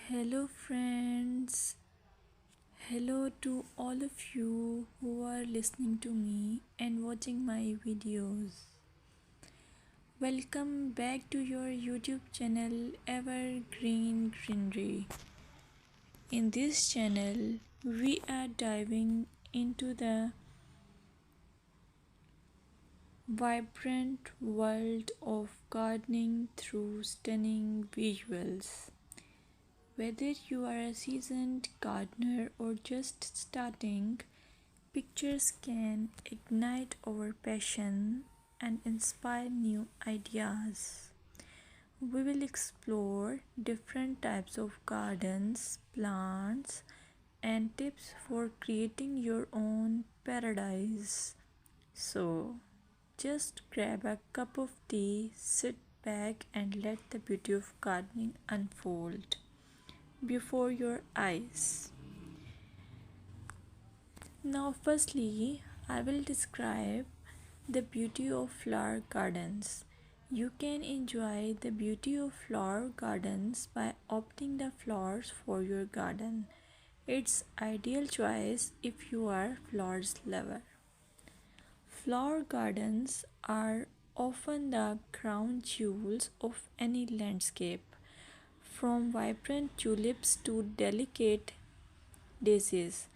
Hello, friends. Hello to all of you who are listening to me and watching my videos. Welcome back to your YouTube channel Evergreen Greenery. In this channel, we are diving into the vibrant world of gardening through stunning visuals. Whether you are a seasoned gardener or just starting, pictures can ignite our passion and inspire new ideas. We will explore different types of gardens, plants, and tips for creating your own paradise. So, just grab a cup of tea, sit back, and let the beauty of gardening unfold before your eyes. Now, firstly, I will describe the beauty of flower gardens. You can enjoy the beauty of flower gardens by opting the flowers for your garden. It's ideal choice if you are flowers lover. Flower gardens are often the crown jewels of any landscape, from vibrant tulips to delicate daisies.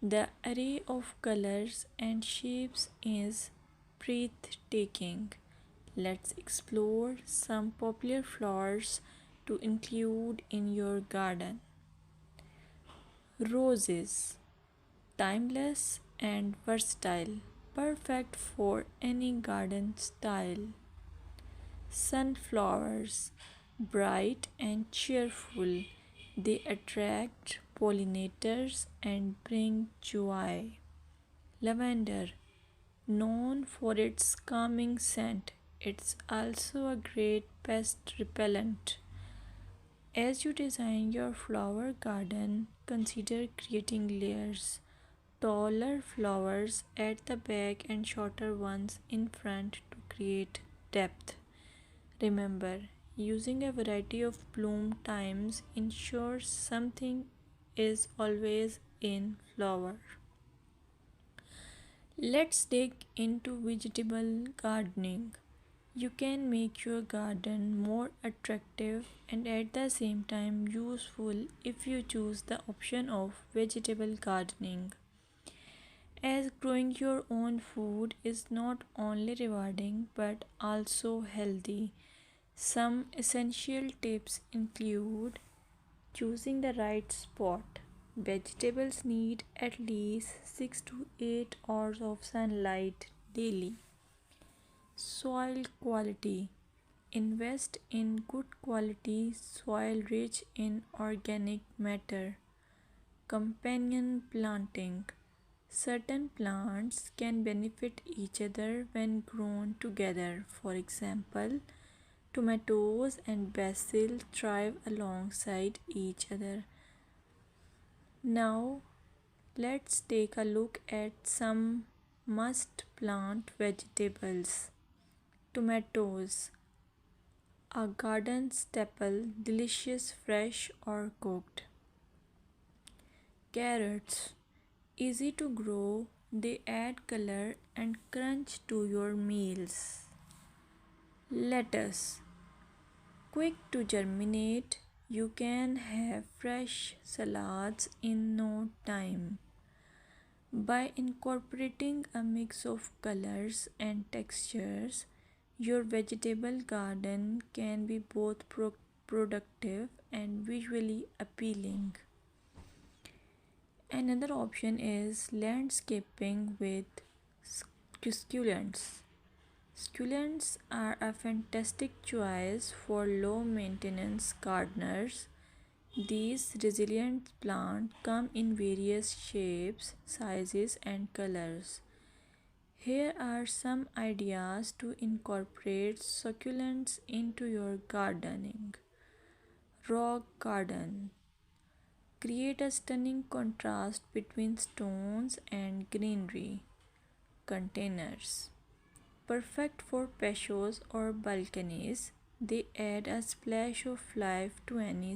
The array of colors and shapes is breathtaking. Let's explore some popular flowers to include in your garden. Roses, timeless and versatile, perfect for any garden style. Sunflowers, bright and cheerful, they attract pollinators and bring joy. Lavender, known for its calming scent, it's also a great pest repellent. As you design your flower garden, consider creating layers. Taller flowers at the back and shorter ones in front to create depth. Remember, using a variety of bloom times ensures something is always in flower. Let's dig into vegetable gardening. You can make your garden more attractive and at the same time useful if you choose the option of vegetable gardening. As growing your own food is not only rewarding but also healthy. Some essential tips include choosing the right spot. Vegetables need at least 6 to 8 hours of sunlight daily. Soil quality. Invest in good quality soil rich in organic matter. Companion planting. Certain plants can benefit each other when grown together. For example, tomatoes and basil thrive alongside each other. Now, let's take a look at some must plant vegetables. Tomatoes, a garden staple, delicious fresh or cooked. Carrots, easy to grow, they add color and crunch to your meals. Lettuce, quick to germinate, you can have fresh salads in no time. By incorporating a mix of colors and textures, your vegetable garden can be both productive and visually appealing. Another option is landscaping with succulents. Succulents are a fantastic choice for low maintenance gardeners. These resilient plants come in various shapes, sizes, and colors. Here are some ideas to incorporate succulents into your gardening. Rock garden. Create a stunning contrast between stones and greenery. Containers. Perfect for patios or balconies, they add a splash of life to any